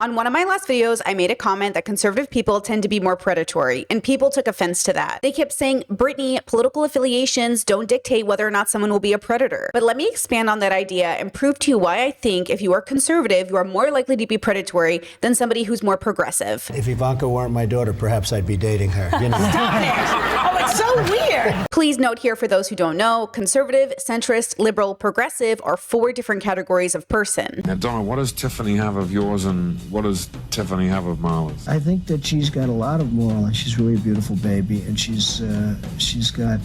On one of my last videos, I made a comment that conservative people tend to be more predatory, and people took offense to that. They kept saying, Brittany, political affiliations don't dictate whether or not someone will be a predator. But let me expand on that idea and prove to you why I think if you are conservative, you are more likely to be predatory than somebody who's more progressive. If Ivanka weren't my daughter, perhaps I'd be dating her. You know? Stop it! Oh, it's so weird. Please note here for those who don't know, conservative, centrist, liberal, progressive are 4 different categories of person. Now, Donna, what does Tiffany have of yours and what does Tiffany have of Marla's? I think that she's got a lot of moral, and she's really a beautiful baby, and she's got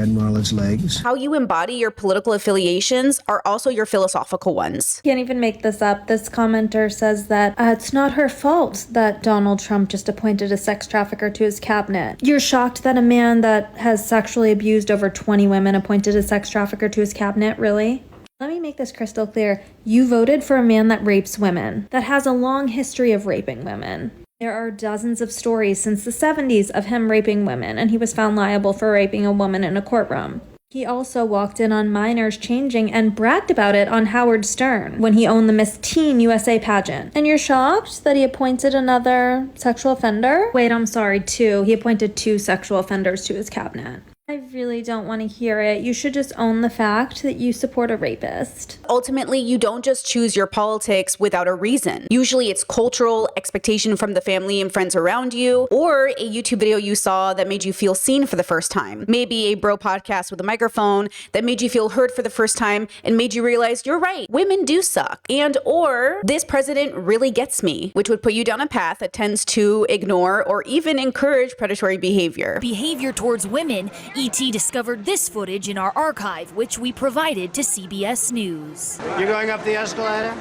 Marla's legs. How you embody your political affiliations are also your philosophical ones. Can't even make this up. This commenter says that it's not her fault that Donald Trump just appointed a sex trafficker to his cabinet. You're shocked that a man that has sexually abused over 20 women appointed a sex trafficker to his cabinet? Really? Let me make this crystal clear. You voted for a man that rapes women, that has a long history of raping women. There are dozens of stories since the 70s of him raping women, and he was found liable for raping a woman in a courtroom. He also walked in on minors changing and bragged about it on Howard Stern when he owned the Miss Teen USA pageant. And you're shocked that he appointed another sexual offender? Wait, I'm sorry, 2. He appointed 2 sexual offenders to his cabinet. I really don't want to hear it. You should just own the fact that you support a rapist. Ultimately, you don't just choose your politics without a reason. Usually it's cultural, expectation from the family and friends around you, or a YouTube video you saw that made you feel seen for the first time. Maybe a bro podcast with a microphone that made you feel heard for the first time and made you realize you're right, women do suck. And or this president really gets me, which would put you down a path that tends to ignore or even encourage predatory behavior. Behavior towards women. ET discovered this footage in our archive, which we provided to CBS News. You're going up the escalator?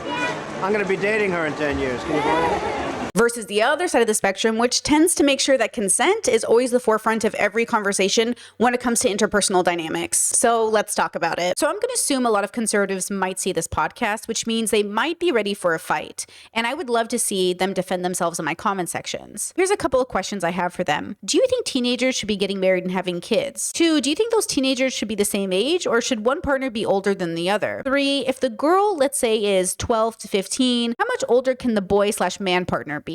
I'm going to be dating her in 10 years. Can you believe it? Versus the other side of the spectrum, which tends to make sure that consent is always the forefront of every conversation when it comes to interpersonal dynamics. So let's talk about it. So I'm going to assume a lot of conservatives might see this podcast, which means they might be ready for a fight. And I would love to see them defend themselves in my comment sections. Here's a couple of questions I have for them. Do you think teenagers should be getting married and having kids? 2, do you think those teenagers should be the same age, or should one partner be older than the other? 3, if the girl, let's say, is 12 to 15, how much older can the boy/man partner be?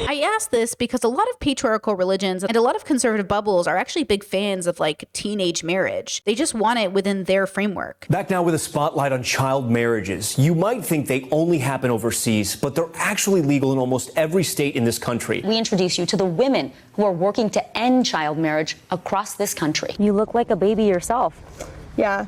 I ask this because a lot of patriarchal religions and a lot of conservative bubbles are actually big fans of teenage marriage. They just want it within their framework. Back now with a spotlight on child marriages. You might think they only happen overseas, but they're actually legal in almost every state in this country. We introduce you to the women who are working to end child marriage across this country. You look like a baby yourself. Yeah,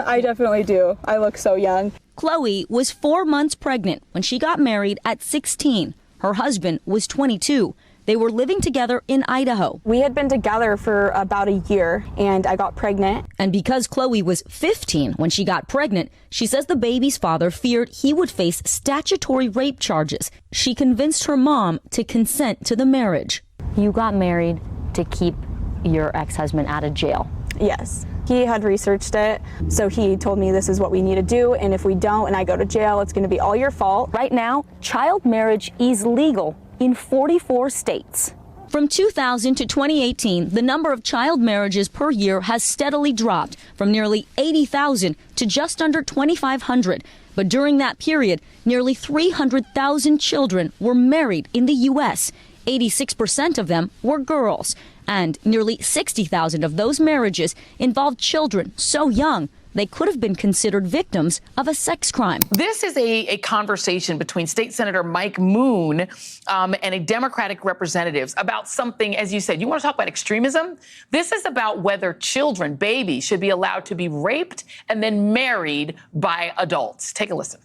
I definitely do. I look so young. Chloe was 4 months pregnant when she got married at 16. Her husband was 22. They were living together in Idaho. We had been together for about a year, and I got pregnant. And because Chloe was 15 when she got pregnant, she says the baby's father feared he would face statutory rape charges. She convinced her mom to consent to the marriage. You got married to keep your ex-husband out of jail. Yes. He had researched it, so he told me this is what we need to do, and if we don't and I go to jail, it's going to be all your fault. Right now, child marriage is legal in 44 states. From 2000 to 2018, the number of child marriages per year has steadily dropped from nearly 80,000 to just under 2,500. But during that period, nearly 300,000 children were married in the U.S. 86% of them were girls. And nearly 60,000 of those marriages involved children so young they could have been considered victims of a sex crime. This is a conversation between State Senator Mike Moon and a Democratic representatives about something, as you said, you want to talk about extremism? This is about whether children, babies, should be allowed to be raped and then married by adults. Take a listen.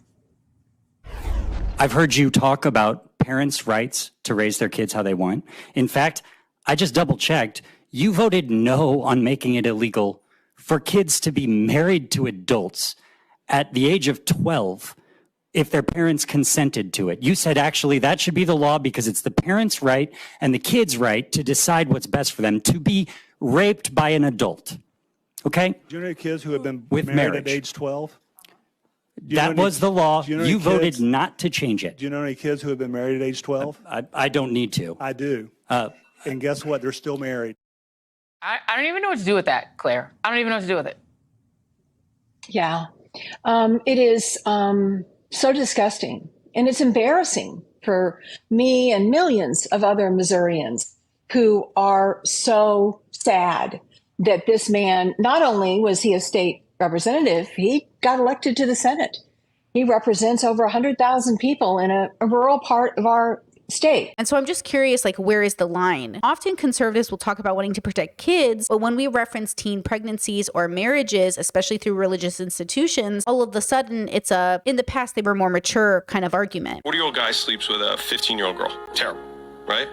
I've heard you talk about parents' rights to raise their kids how they want. In fact, I just double-checked. You voted no on making it illegal for kids to be married to adults at the age of 12 if their parents consented to it. You said actually that should be the law because it's the parents' right and the kids' right to decide what's best for them to be raped by an adult. Okay? Do you know any kids who have been with married marriage at age 12? That was the law. You voted kids, not to change it. Do you know any kids who have been married at age 12? I don't need to. I do. And guess what? They're still married. I don't even know what to do with that, Claire. I don't even know what to do with it. Yeah. It is so disgusting, and it's embarrassing for me and millions of other Missourians who are so sad that this man, not only was he a state representative, he got elected to the Senate. He represents over 100,000 people in a rural part of our state. And so I'm just curious, like, where is the line? Often conservatives will talk about wanting to protect kids, but when we reference teen pregnancies or marriages, especially through religious institutions, all of a sudden it's in the past they were more mature kind of argument. 40-year-old guy sleeps with a 15-year-old girl. Terrible, right?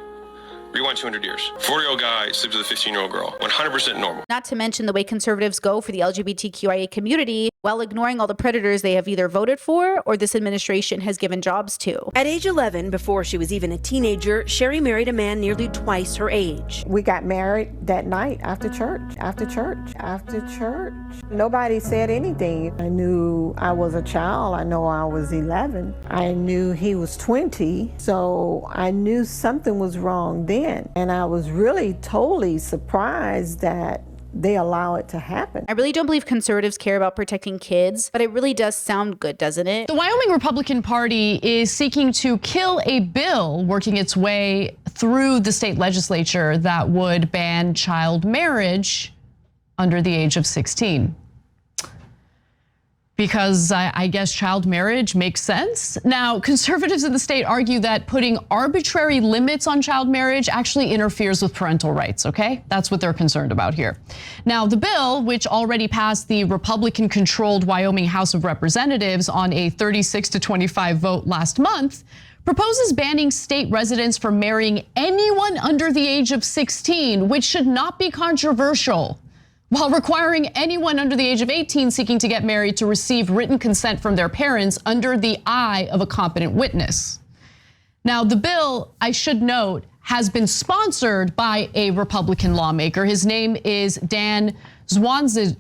Rewind 200 years. 40-year-old guy sleeps with a 15-year-old girl. 100% normal. Not to mention the way conservatives go for the LGBTQIA community while ignoring all the predators they have either voted for or this administration has given jobs to. At age 11, before she was even a teenager, Sherry married a man nearly twice her age. We got married that night after church. Nobody said anything. I knew I was a child. I know I was 11. I knew he was 20. So I knew something was wrong then. And I was really totally surprised that they allow it to happen. I really don't believe conservatives care about protecting kids, but it really does sound good, doesn't it? The Wyoming Republican Party is seeking to kill a bill working its way through the state legislature that would ban child marriage under the age of 16. Because I guess child marriage makes sense. Now, conservatives in the state argue that putting arbitrary limits on child marriage actually interferes with parental rights, okay? That's what they're concerned about here. Now, the bill, which already passed the Republican-controlled Wyoming House of Representatives on a 36-25 vote last month, proposes banning state residents from marrying anyone under the age of 16, which should not be controversial, while requiring anyone under the age of 18 seeking to get married to receive written consent from their parents under the eye of a competent witness. Now, the bill, I should note, has been sponsored by a Republican lawmaker. His name is Dan Zwanitzer.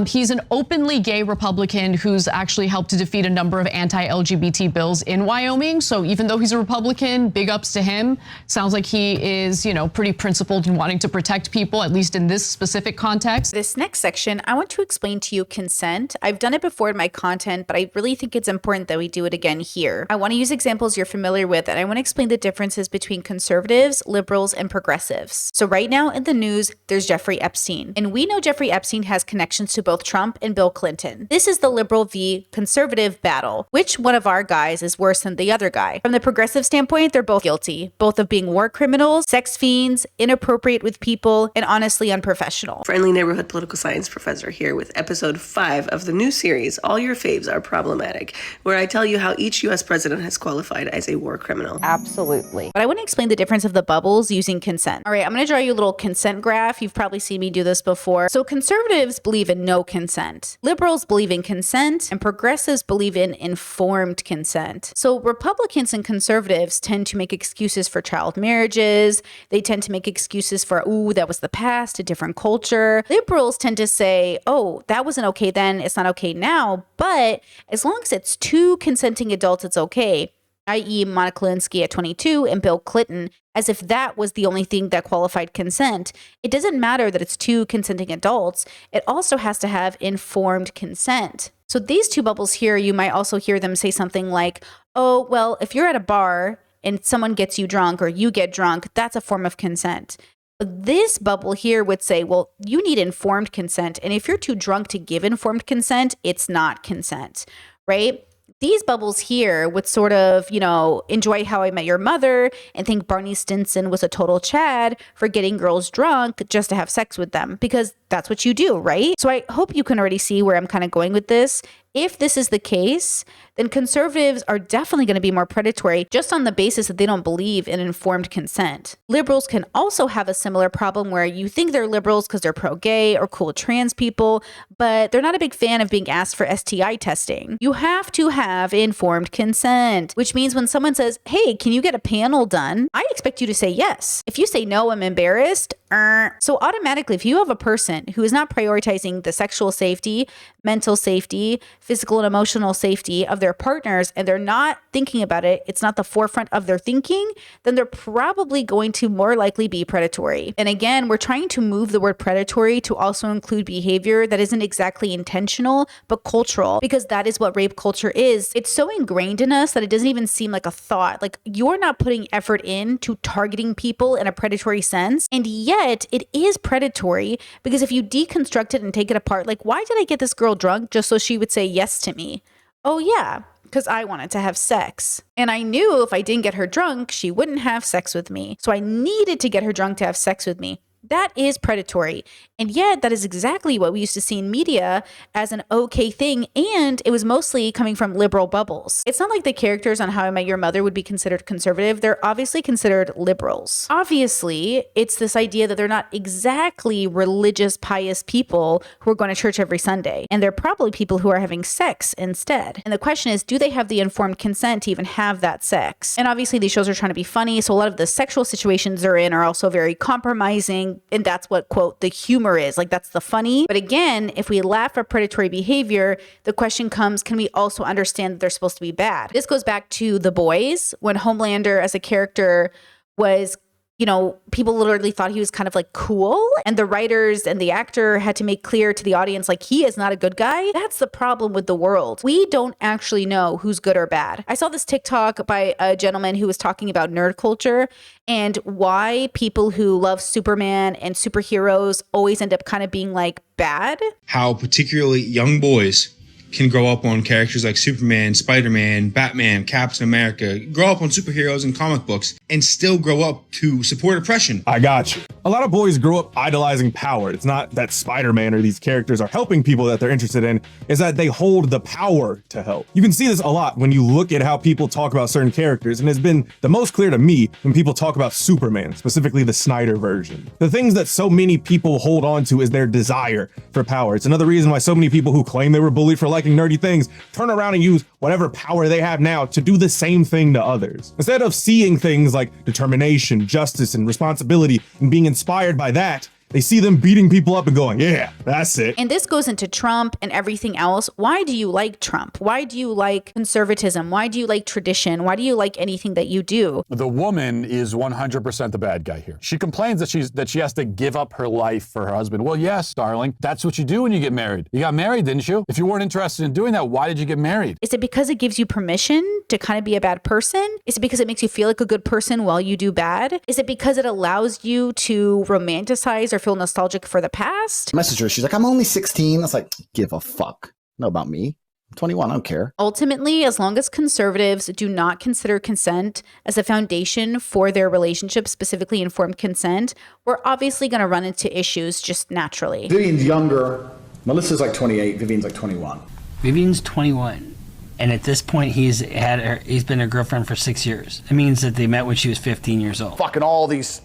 He's an openly gay Republican who's actually helped to defeat a number of anti-LGBT bills in Wyoming. So even though he's a Republican, big ups to him. Sounds like he is, pretty principled in wanting to protect people, at least in this specific context. This next section, I want to explain to you consent. I've done it before in my content, but I really think it's important that we do it again here. I want to use examples you're familiar with, and I want to explain the differences between conservatives, liberals, and progressives. So right now in the news, there's Jeffrey Epstein. And we know Jeffrey Epstein has connections to both Trump and Bill Clinton. This is the liberal v. conservative battle. Which one of our guys is worse than the other guy? From the progressive standpoint, they're both guilty, both of being war criminals, sex fiends, inappropriate with people, and honestly unprofessional. Friendly neighborhood political science professor here with episode 5 of the new series, All Your Faves Are Problematic, where I tell you how each U.S. president has qualified as a war criminal. Absolutely. But I want to explain the difference of the bubbles using consent. All right, I'm going to draw you a little consent graph. You've probably seen me do this before. So conservatives believe in no consent. Liberals believe in consent, and progressives believe in informed consent. So Republicans and conservatives tend to make excuses for child marriages. They tend to make excuses for, ooh, that was the past, a different culture. Liberals tend to say, oh, that wasn't okay then, it's not okay now. But as long as it's two consenting adults, it's okay. i.e. Monica Lewinsky at 22 and Bill Clinton, as if that was the only thing that qualified consent. It doesn't matter that it's two consenting adults. It also has to have informed consent. So these two bubbles here, you might also hear them say something like, oh, well, if you're at a bar and someone gets you drunk or you get drunk, that's a form of consent. This bubble here would say, well, you need informed consent. And if you're too drunk to give informed consent, it's not consent, right? These bubbles here would sort of, enjoy How I Met Your Mother and think Barney Stinson was a total Chad for getting girls drunk just to have sex with them, because that's what you do, right? So I hope you can already see where I'm kind of going with this. If this is the case, then conservatives are definitely going to be more predatory just on the basis that they don't believe in informed consent. Liberals can also have a similar problem where you think they're liberals because they're pro-gay or cool trans people, but they're not a big fan of being asked for STI testing. You have to have informed consent, which means when someone says, hey, can you get a panel done? I expect you to say yes. If you say no, I'm embarrassed. So automatically, if you have a person who is not prioritizing the sexual safety, mental safety, physical and emotional safety of their partners, and they're not thinking about it, it's not the forefront of their thinking, then they're probably going to more likely be predatory. And again, we're trying to move the word predatory to also include behavior that isn't exactly intentional, but cultural, because that is what rape culture is. It's so ingrained in us that it doesn't even seem like a thought. Like, you're not putting effort into targeting people in a predatory sense, and yet it is predatory, because if you deconstruct it and take it apart, like, why did I get this girl drunk? Just so she would say yes to me. Oh yeah, because I wanted to have sex. And I knew if I didn't get her drunk, she wouldn't have sex with me. So I needed to get her drunk to have sex with me. That is predatory. And yet that is exactly what we used to see in media as an okay thing. And it was mostly coming from liberal bubbles. It's not like the characters on How I Met Your Mother would be considered conservative. They're obviously considered liberals. Obviously, it's this idea that they're not exactly religious, pious people who are going to church every Sunday. And they're probably people who are having sex instead. And the question is, do they have the informed consent to even have that sex? And obviously these shows are trying to be funny. So a lot of the sexual situations they're in are also very compromising. And that's what, quote, the humor is. Like, that's the funny. But again, if we laugh at predatory behavior, the question comes, can we also understand that they're supposed to be bad? This goes back to The Boys, when Homelander as a character was, you know, people literally thought he was kind of like cool, and the writers and the actor had to make clear to the audience, like, he is not a good guy. That's the problem with the world. We don't actually know who's good or bad. I saw this TikTok by a gentleman who was talking about nerd culture and why people who love Superman and superheroes always end up kind of being like bad. How particularly young boys can grow up on characters like Superman, Spider-Man, Batman, Captain America, grow up on superheroes and comic books, and still grow up to support oppression. I got you. A lot of boys grow up idolizing power. It's not that Spider-Man or these characters are helping people that they're interested in, is that they hold the power to help. You can see this a lot when you look at how people talk about certain characters, and it's been the most clear to me when people talk about Superman, specifically the Snyder version. The things that so many people hold on to is their desire for power. It's another reason why so many people who claim they were bullied for liking nerdy things turn around and use whatever power they have now to do the same thing to others. Instead of seeing things like determination, justice, and responsibility and being inspired by that, they see them beating people up and going, yeah, that's it. And this goes into Trump and everything else. Why do you like Trump? Why do you like conservatism? Why do you like tradition? Why do you like anything that you do? The woman is 100% the bad guy here. She complains that she has to give up her life for her husband. Well, yes, darling, that's what you do when you get married. You got married, didn't you? If you weren't interested in doing that, why did you get married? Is it because it gives you permission to kind of be a bad person? Is it because it makes you feel like a good person while you do bad? Is it because it allows you to romanticize or feel nostalgic for the past? Message her. She's like, I'm only 16. I was like, give a fuck. Know about me. I'm 21. I don't care. Ultimately, as long as conservatives do not consider consent as a foundation for their relationship, specifically informed consent, we're obviously going to run into issues just naturally. Vivian's younger. Melissa's like 28. Vivian's like 21. Vivian's 21. And at this point, he's been her girlfriend for 6 years. It means that they met when she was 15 years old. Fucking all these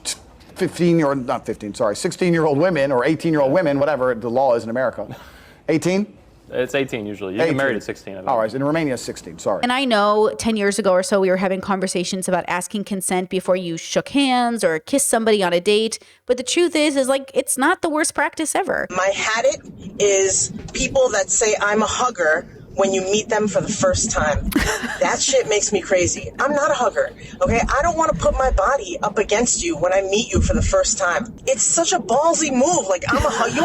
16-year-old women or 18-year-old women, whatever the law is in America. 18? It's 18 usually. You get married at 16. I think. All right, in Romania, 16, sorry. And I know 10 years ago or so, we were having conversations about asking consent before you shook hands or kissed somebody on a date. But the truth is like, it's not the worst practice ever. My habit is people that say I'm a hugger when you meet them for the first time. That shit makes me crazy. I'm not a hugger, okay? I don't want to put my body up against you when I meet you for the first time. It's such a ballsy move. Like, I'm a hug. You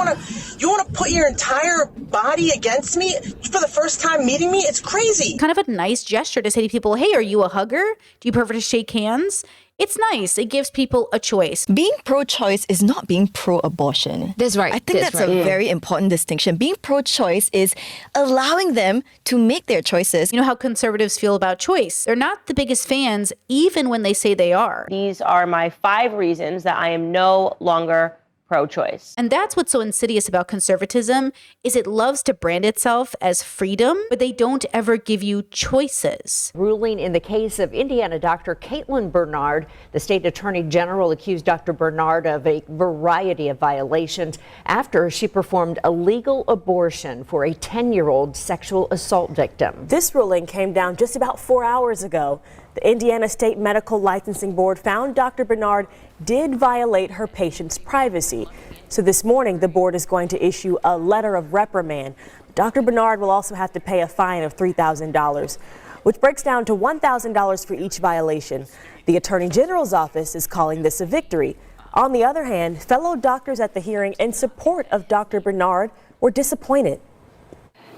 want to put your entire body against me for the first time meeting me? It's crazy. Kind of a nice gesture to say to people, hey, are you a hugger? Do you prefer to shake hands? It's nice. It gives people a choice. Being pro-choice is not being pro-abortion. That's right. I think that's a very important distinction. Being pro-choice is allowing them to make their choices. You know how conservatives feel about choice. They're not the biggest fans, even when they say they are. These are my 5 reasons that I am no longer pro-choice. And that's what's so insidious about conservatism, is it loves to brand itself as freedom, but they don't ever give you choices. Ruling in the case of Indiana Dr. Caitlin Bernard, the state attorney general accused Dr. Bernard of a variety of violations after she performed a legal abortion for a 10-year-old sexual assault victim. This ruling came down just about 4 hours ago. The Indiana State Medical Licensing Board found Dr. Bernard did violate her patient's privacy. So this morning, the board is going to issue a letter of reprimand. Dr. Bernard will also have to pay a fine of $3,000, which breaks down to $1,000 for each violation. The Attorney General's office is calling this a victory. On the other hand, fellow doctors at the hearing in support of Dr. Bernard were disappointed.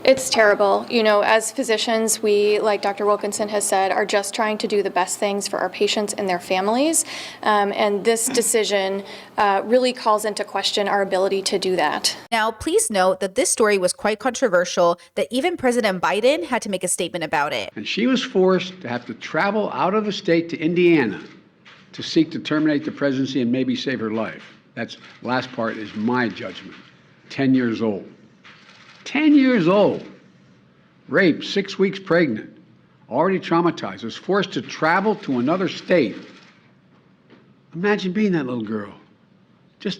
It's terrible. You know, as physicians, we, like Dr. Wilkinson has said, are just trying to do the best things for our patients and their families. And this decision really calls into question our ability to do that. Now, please note that this story was quite controversial, that even President Biden had to make a statement about it. And she was forced to have to travel out of the state to Indiana to seek to terminate the presidency and maybe save her life. That's last part is my judgment. 10 years old. 10 years old, raped, 6 weeks pregnant, already traumatized, was forced to travel to another state. Imagine being that little girl.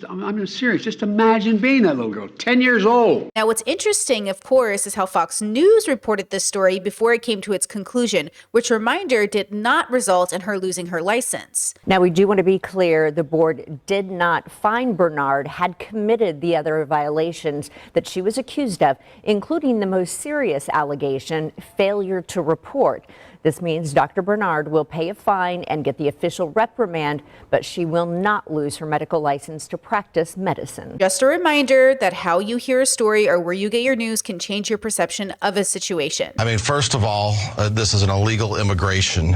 I'm serious. Just imagine being that little girl, 10 years old. Now, what's interesting, of course, is how Fox News reported this story before it came to its conclusion, which, reminder, did not result in her losing her license. Now, we do want to be clear, the board did not find Bernard had committed the other violations that she was accused of, including the most serious allegation, failure to report. This means Dr. Bernard will pay a fine and get the official reprimand, but she will not lose her medical license to practice medicine. Just a reminder that how you hear a story or where you get your news can change your perception of a situation. I mean, first of all, this is an illegal immigration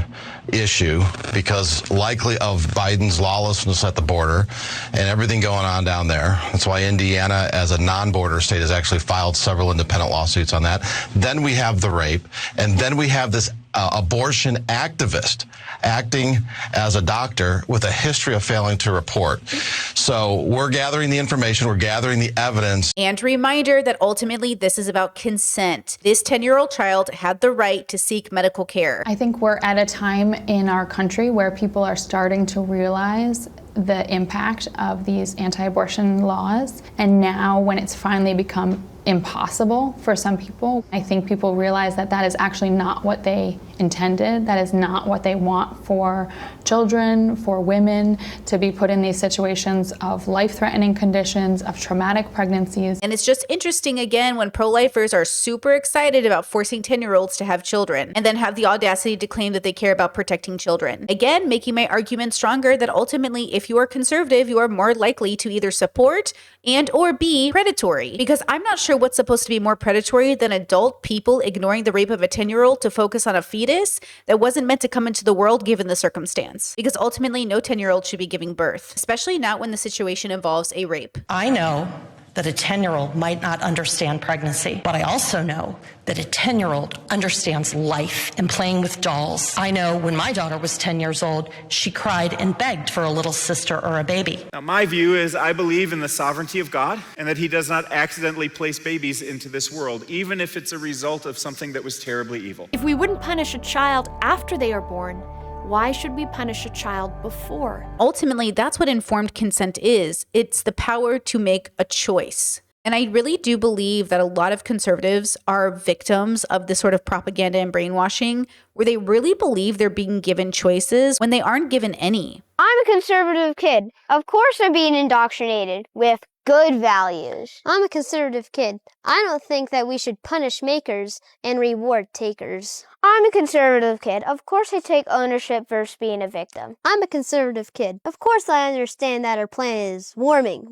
issue because likely of Biden's lawlessness at the border and everything going on down there. That's why Indiana, as a non-border state, has actually filed several independent lawsuits on that. Then we have the rape, and then we have this abortion activist acting as a doctor with a history of failing to report. So we're gathering the information, we're gathering the evidence. And reminder that ultimately this is about consent. This 10-year-old child had the right to seek medical care. I think we're at a time in our country where people are starting to realize the impact of these anti-abortion laws. And now when it's finally become impossible for some people, I think people realize that that is actually not what they intended. That is not what they want for children, for women, to be put in these situations of life-threatening conditions, of traumatic pregnancies. And it's just interesting, again, when pro-lifers are super excited about forcing 10-year-olds to have children and then have the audacity to claim that they care about protecting children. Again, making my argument stronger that ultimately, if you are conservative, you are more likely to either support and or be predatory. Because I'm not sure what's supposed to be more predatory than adult people ignoring the rape of a 10-year-old to focus on a fetus that wasn't meant to come into the world given the circumstance. Because ultimately, no 10-year-old should be giving birth, especially not when the situation involves a rape. I know that a 10-year-old might not understand pregnancy, but I also know that a 10-year-old understands life and playing with dolls. I know when my daughter was 10 years old, she cried and begged for a little sister or a baby. Now, my view is I believe in the sovereignty of God and that he does not accidentally place babies into this world, even if it's a result of something that was terribly evil. If we wouldn't punish a child after they are born, why should we punish a child before? Ultimately, that's what informed consent is. It's the power to make a choice. And I really do believe that a lot of conservatives are victims of this sort of propaganda and brainwashing where they really believe they're being given choices when they aren't given any. I'm a conservative kid. Of course I'm being indoctrinated with good values. I'm a conservative kid. I don't think that we should punish makers and reward takers. I'm a conservative kid. Of course I take ownership versus being a victim. I'm a conservative kid. Of course I understand that our planet is warming.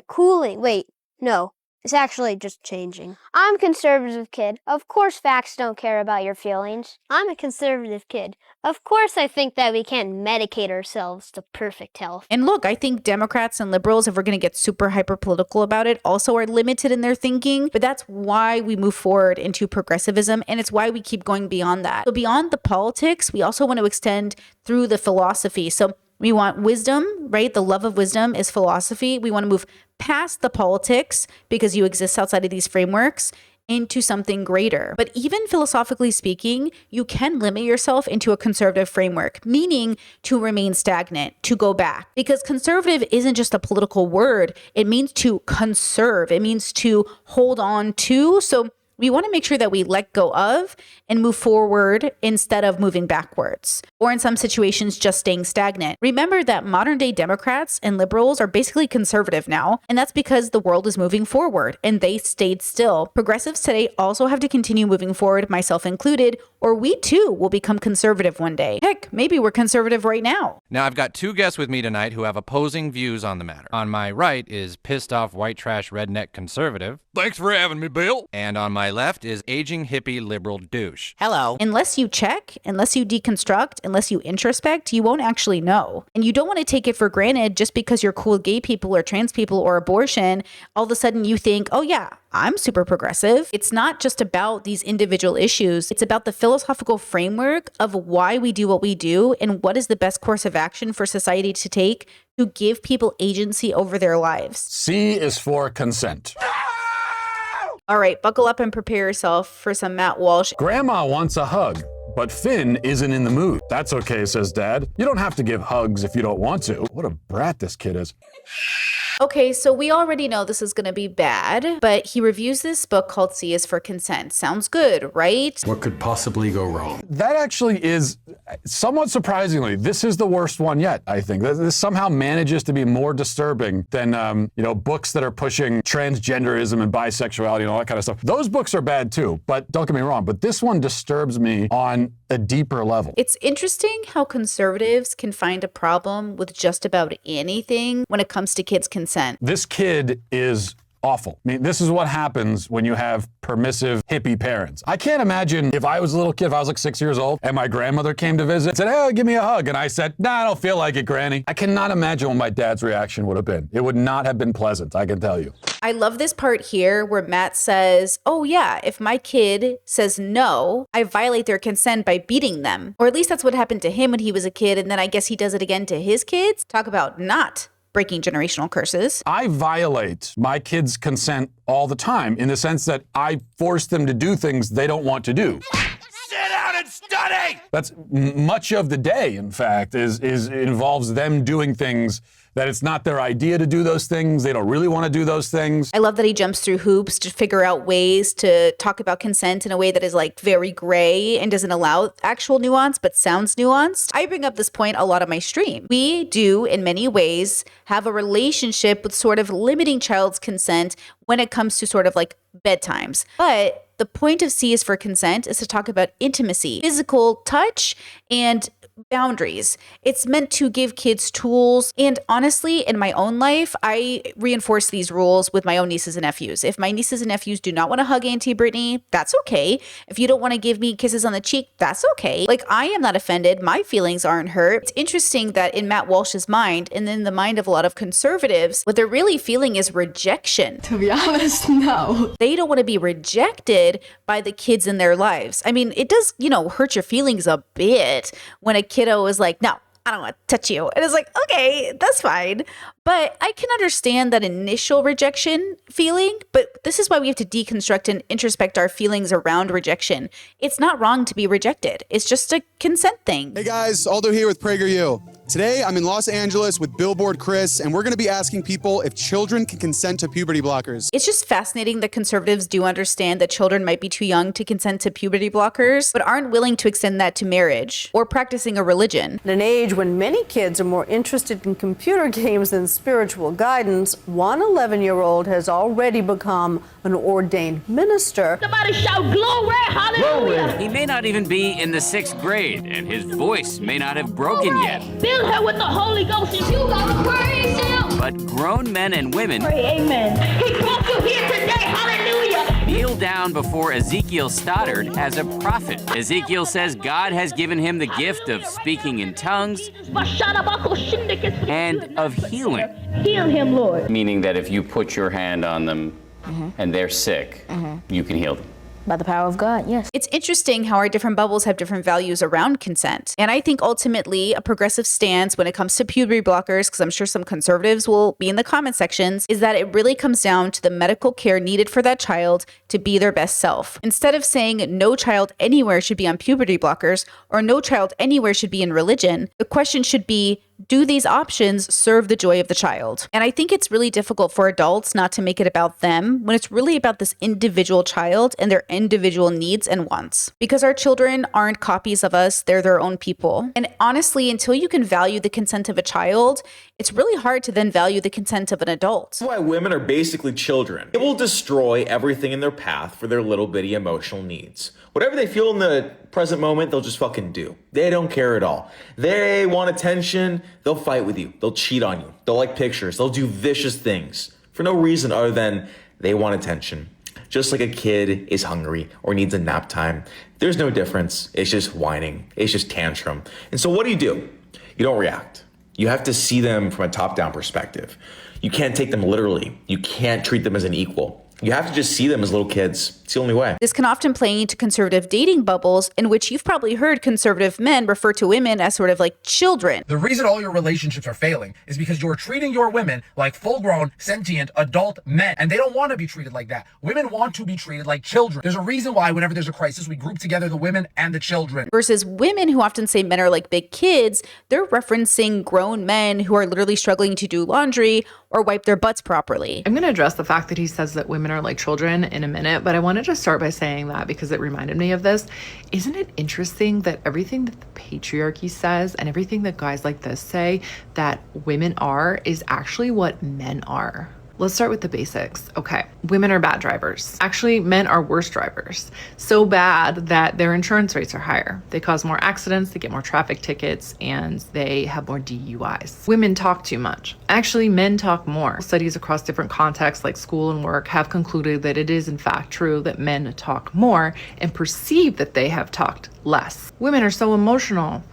Cooling. No, it's actually just changing. I'm a conservative kid. Of course facts don't care about your feelings. I'm a conservative kid. Of course I think that we can't medicate ourselves to perfect health. And look, I think Democrats and liberals, if we're going to get super hyper political about it, also are limited in their thinking. But that's why we move forward into progressivism. And it's why we keep going beyond that. So beyond the politics, we also want to extend through the philosophy. So we want wisdom, right? The love of wisdom is philosophy. We want to move past the politics because you exist outside of these frameworks into something greater. But even philosophically speaking, you can limit yourself into a conservative framework, meaning to remain stagnant, to go back. Because conservative isn't just a political word. It means to conserve. It means to hold on to. So we want to make sure that we let go of and move forward instead of moving backwards, or in some situations, just staying stagnant. Remember that modern day Democrats and liberals are basically conservative now, and that's because the world is moving forward and they stayed still. Progressives today also have to continue moving forward, myself included, or we too will become conservative one day. Heck, maybe we're conservative right now. Now, I've got two guests with me tonight who have opposing views on the matter. On my right is pissed off white trash redneck conservative. Thanks for having me, Bill. And on my left is aging hippie liberal douche. Hello. Unless you check, unless you deconstruct, unless you introspect, you won't actually know. And you don't want to take it for granted just because you're cool with gay people or trans people or abortion. All of a sudden you think, oh yeah, I'm super progressive. It's not just about these individual issues. It's about the philosophical framework of why we do what we do and what is the best course of action for society to take to give people agency over their lives. C is for consent. All right, buckle up and prepare yourself for some Matt Walsh. Grandma wants a hug, but Finn isn't in the mood. That's okay, says Dad. You don't have to give hugs if you don't want to. What a brat this kid is. Okay, so we already know this is going to be bad, but he reviews this book called C is for Consent. Sounds good, right? What could possibly go wrong? That actually is, somewhat surprisingly, this is the worst one yet, I think. This somehow manages to be more disturbing than, books that are pushing transgenderism and bisexuality and all that kind of stuff. Those books are bad too, but don't get me wrong, but this one disturbs me on a deeper level. It's interesting how conservatives can find a problem with just about anything when it comes to kids' consent. This kid is awful. I mean, this is what happens when you have permissive hippie parents. I can't imagine if I was a little kid, if I was like 6 years old and my grandmother came to visit and said, hey, give me a hug. And I said, nah, I don't feel like it, Granny. I cannot imagine what my dad's reaction would have been. It would not have been pleasant, I can tell you. I love this part here where Matt says, oh yeah, if my kid says no, I violate their consent by beating them. Or at least that's what happened to him when he was a kid. And then I guess he does it again to his kids. Talk about not breaking generational curses. I violate my kids' consent all the time in the sense that I force them to do things they don't want to do. Sit down and study! That's much of the day, in fact, involves them doing things that it's not their idea to do those things. They don't really want to do those things. I love that he jumps through hoops to figure out ways to talk about consent in a way that is like very gray and doesn't allow actual nuance, but sounds nuanced. I bring up this point a lot on my stream. We do, in many ways, have a relationship with sort of limiting child's consent when it comes to sort of like bedtimes. But the point of C is for consent is to talk about intimacy, physical touch, and boundaries. It's meant to give kids tools. And honestly, in my own life, I reinforce these rules with my own nieces and nephews. If my nieces and nephews do not want to hug Auntie Brittany, that's okay. If you don't want to give me kisses on the cheek, that's okay. Like, I am not offended. My feelings aren't hurt. It's interesting that in Matt Walsh's mind, and in the mind of a lot of conservatives, what they're really feeling is rejection. To be honest, no. They don't want to be rejected by the kids in their lives. I mean, it does, hurt your feelings a bit when a kiddo is like, no, I don't want to touch you. And it's like, okay, that's fine. But I can understand that initial rejection feeling, but this is why we have to deconstruct and introspect our feelings around rejection. It's not wrong to be rejected. It's just a consent thing. Hey guys, Aldo here with PragerU. Today, I'm in Los Angeles with Billboard Chris, and we're going to be asking people if children can consent to puberty blockers. It's just fascinating that conservatives do understand that children might be too young to consent to puberty blockers, but aren't willing to extend that to marriage or practicing a religion. In an age when many kids are more interested in computer games than spiritual guidance, one 11-year-old has already become an ordained minister. Somebody shout glory, hallelujah! He may not even be in the 6th grade, and his voice may not have broken yet. Fill her with the Holy Ghost and you gotta praise him. But grown men and women pray amen. He brought you here today, hallelujah. kneel down before Ezekiel Stoddard as a prophet. Ezekiel says God has given him the gift of speaking in tongues and of healing. Heal him, Lord. Meaning that if you put your hand on them and they're sick, you can heal them. By the power of God, yes. It's interesting how our different bubbles have different values around consent. And I think ultimately a progressive stance when it comes to puberty blockers, because I'm sure some conservatives will be in the comment sections, is that it really comes down to the medical care needed for that child to be their best self. Instead of saying no child anywhere should be on puberty blockers or no child anywhere should be in religion, the question should be, do these options serve the joy of the child? And I think it's really difficult for adults not to make it about them when it's really about this individual child and their individual needs and wants. Because our children aren't copies of us, they're their own people. And honestly, until you can value the consent of a child, it's really hard to then value the consent of an adult. That's why women are basically children. They will destroy everything in their path for their little bitty emotional needs. Whatever they feel in the present moment, they'll just fucking do. They don't care at all. They want attention, they'll fight with you. They'll cheat on you. They'll like pictures. They'll do vicious things for no reason other than they want attention. Just like a kid is hungry or needs a nap time. There's no difference. It's just whining. It's just tantrum. And so what do? You don't react. You have to see them from a top-down perspective. You can't take them literally. You can't treat them as an equal. You have to just see them as little kids. It's the only way. This can often play into conservative dating bubbles in which you've probably heard conservative men refer to women as sort of like children. The reason all your relationships are failing is because you're treating your women like full-grown, sentient, adult men. And they don't want to be treated like that. Women want to be treated like children. There's a reason why whenever there's a crisis, we group together the women and the children. Versus women who often say men are like big kids, they're referencing grown men who are literally struggling to do laundry or wipe their butts properly. I'm going to address the fact that he says that women are like children in a minute, but I wanted to start by saying that because it reminded me of this. Isn't it interesting that everything that the patriarchy says and everything that guys like this say that women are is actually what men are? Let's start with the basics. Okay, women are bad drivers. Actually, men are worse drivers. So bad that their insurance rates are higher. They cause more accidents, they get more traffic tickets, and they have more DUIs. Women talk too much. Actually, men talk more. Studies across different contexts like school and work have concluded that it is in fact true that men talk more and perceive that they have talked less. Women are so emotional.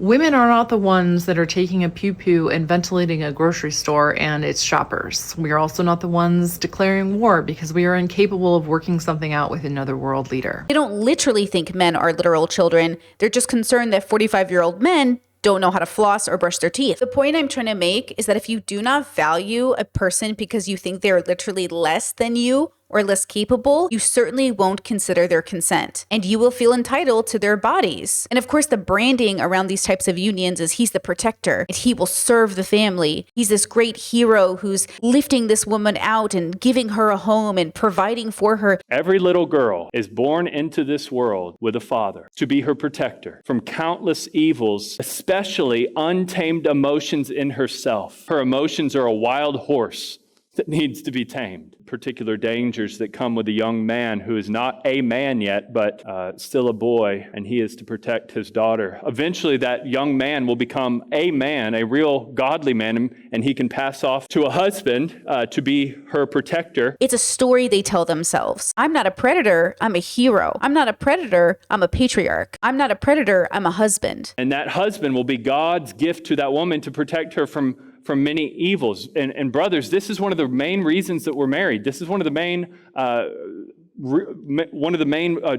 Women are not the ones that are taking a pew-pew and ventilating a grocery store and its shoppers. We are also not the ones declaring war because we are incapable of working something out with another world leader. They don't literally think men are literal children. They're just concerned that 45-year-old men don't know how to floss or brush their teeth. The point I'm trying to make is that if you do not value a person because you think they're literally less than you or less capable, you certainly won't consider their consent, and you will feel entitled to their bodies. And of course, the branding around these types of unions is he's the protector, and he will serve the family. He's this great hero who's lifting this woman out and giving her a home and providing for her. Every little girl is born into this world with a father to be her protector from countless evils, especially untamed emotions in herself. Her emotions are a wild horse that needs to be tamed. Particular dangers that come with a young man who is not a man yet, but still a boy, and he is to protect his daughter. Eventually, that young man will become a man, a real godly man, and he can pass off to a husband to be her protector. It's a story they tell themselves. I'm not a predator, I'm a hero. I'm not a predator, I'm a patriarch. I'm not a predator, I'm a husband. And that husband will be God's gift to that woman to protect her from many evils. And brothers, this is one of the main reasons that we're married. This is one of the main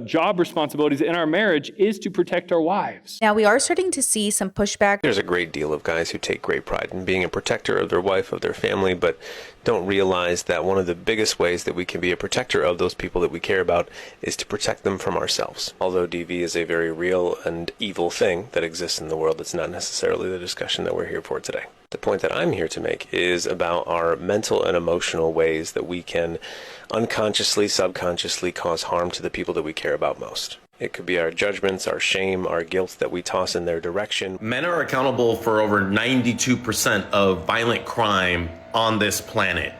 job responsibilities in our marriage is to protect our wives. Now, we are starting to see some pushback. There's a great deal of guys who take great pride in being a protector of their wife, of their family, but don't realize that one of the biggest ways that we can be a protector of those people that we care about is to protect them from ourselves. Although DV is a very real and evil thing that exists in the world, it's not necessarily the discussion that we're here for today. The point that I'm here to make is about our mental and emotional ways that we can unconsciously, subconsciously cause harm to the people that we care about most. It could be our judgments, our shame, our guilt that we toss in their direction. Men are accountable for over 92% of violent crime on this planet.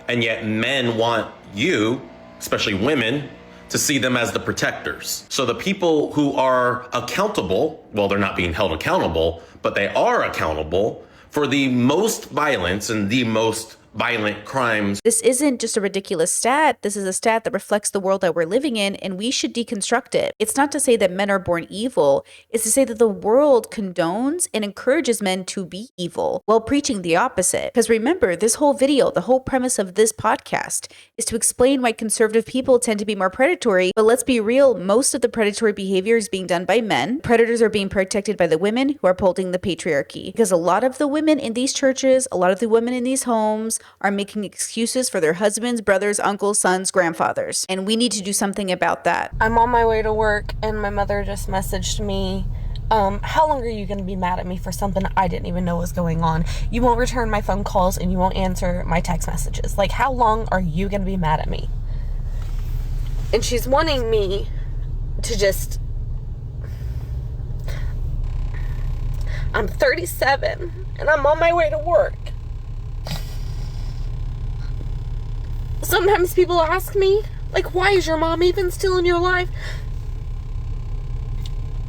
And yet men want you, especially women, to see them as the protectors. So the people who are accountable, well, they're not being held accountable, but they are accountable for the most violence and the most violent crimes. This isn't just a ridiculous stat. This is a stat that reflects the world that we're living in, and we should deconstruct it. It's not to say that men are born evil. It's to say that the world condones and encourages men to be evil while preaching the opposite. Because remember, this whole video, the whole premise of this podcast is to explain why conservative people tend to be more predatory. But let's be real, most of the predatory behavior is being done by men. Predators are being protected by the women who are upholding the patriarchy. Because a lot of the women in these churches, a lot of the women in these homes are making excuses for their husbands, brothers, uncles, sons, grandfathers. And we need to do something about that. I'm on my way to work and my mother just messaged me How long are you going to be mad at me for something I didn't even know was going on? You won't return my phone calls and you won't answer my text messages. Like, how long are you going to be mad at me? And she's wanting me to just... I'm 37 and I'm on my way to work. Sometimes people ask me, like, why is your mom even still in your life?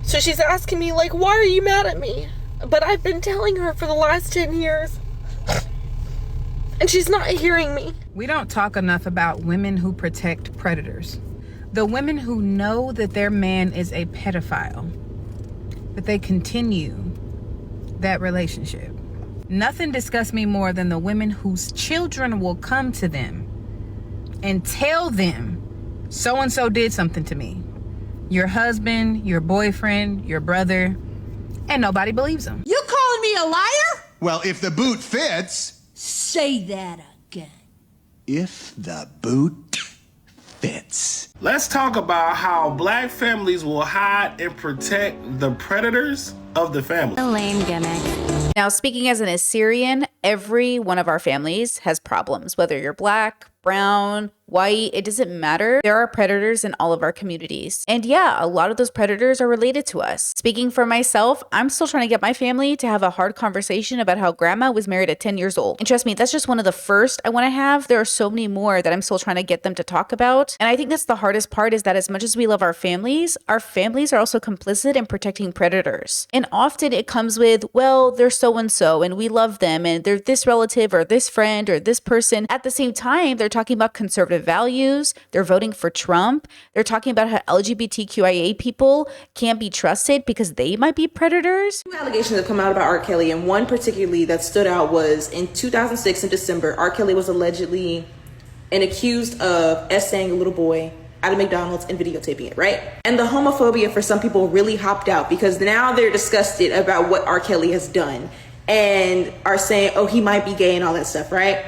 So she's asking me, like, why are you mad at me? But I've been telling her for the last 10 years. And she's not hearing me. We don't talk enough about women who protect predators. The women who know that their man is a pedophile, but they continue that relationship. Nothing disgusts me more than the women whose children will come to them and tell them, so-and-so did something to me. Your husband, your boyfriend, your brother, and nobody believes them. You calling me a liar? Well, if the boot fits. Say that again. If the boot fits. Let's talk about how black families will hide and protect the predators of the family. A lame gimmick. Now, speaking as an Assyrian, every one of our families has problems, whether you're black, brown, white, it doesn't matter. There are predators in all of our communities. And yeah, a lot of those predators are related to us. Speaking for myself, I'm still trying to get my family to have a hard conversation about how grandma was married at 10 years old. And trust me, that's just one of the first I want to have. There are so many more that I'm still trying to get them to talk about. And I think that's the hardest part, is that as much as we love our families are also complicit in protecting predators. And often it comes with, well, they're so-and-so and we love them and they're this relative or this friend or this person. At the same time, they're talking about conservative values. They're voting for Trump. They're talking about how LGBTQIA people can't be trusted because they might be predators. Two allegations have come out about R. Kelly, and one particularly that stood out was in 2006 in December, R. Kelly was allegedly accused of essaying a little boy at a McDonald's and videotaping it, right? And the homophobia for some people really hopped out because now they're disgusted about what R. Kelly has done and are saying, oh, he might be gay and all that stuff, right?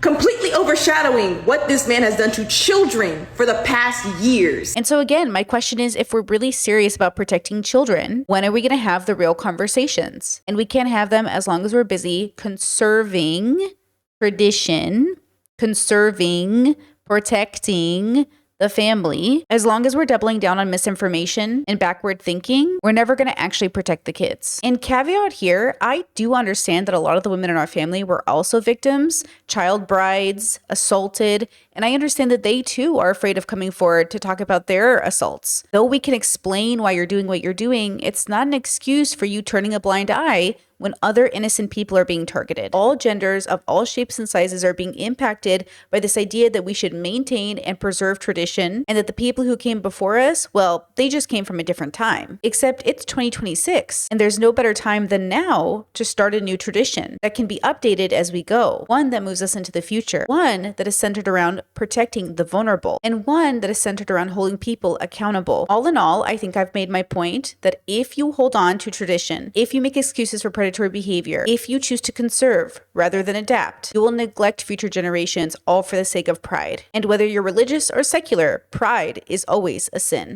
Completely overshadowing what this man has done to children for the past years. And so again, my question is, if we're really serious about protecting children, when are we going to have the real conversations? And we can't have them as long as we're busy conserving tradition, conserving, protecting the family. As long as we're doubling down on misinformation and backward thinking, we're never going to actually protect the kids. And caveat here, I do understand that a lot of the women in our family were also victims, child brides, assaulted, and I understand that they too are afraid of coming forward to talk about their assaults. Though we can explain why you're doing what you're doing, it's not an excuse for you turning a blind eye when other innocent people are being targeted. All genders of all shapes and sizes are being impacted by this idea that we should maintain and preserve tradition, and that the people who came before us, well, they just came from a different time. Except it's 2026, and there's no better time than now to start a new tradition that can be updated as we go. One that moves us into the future. One that is centered around protecting the vulnerable. And one that is centered around holding people accountable. All in all, I think I've made my point that if you hold on to tradition, if you make excuses for predatory behavior, if you choose to conserve rather than adapt, you will neglect future generations, all for the sake of pride. And whether you're religious or secular, pride is always a sin.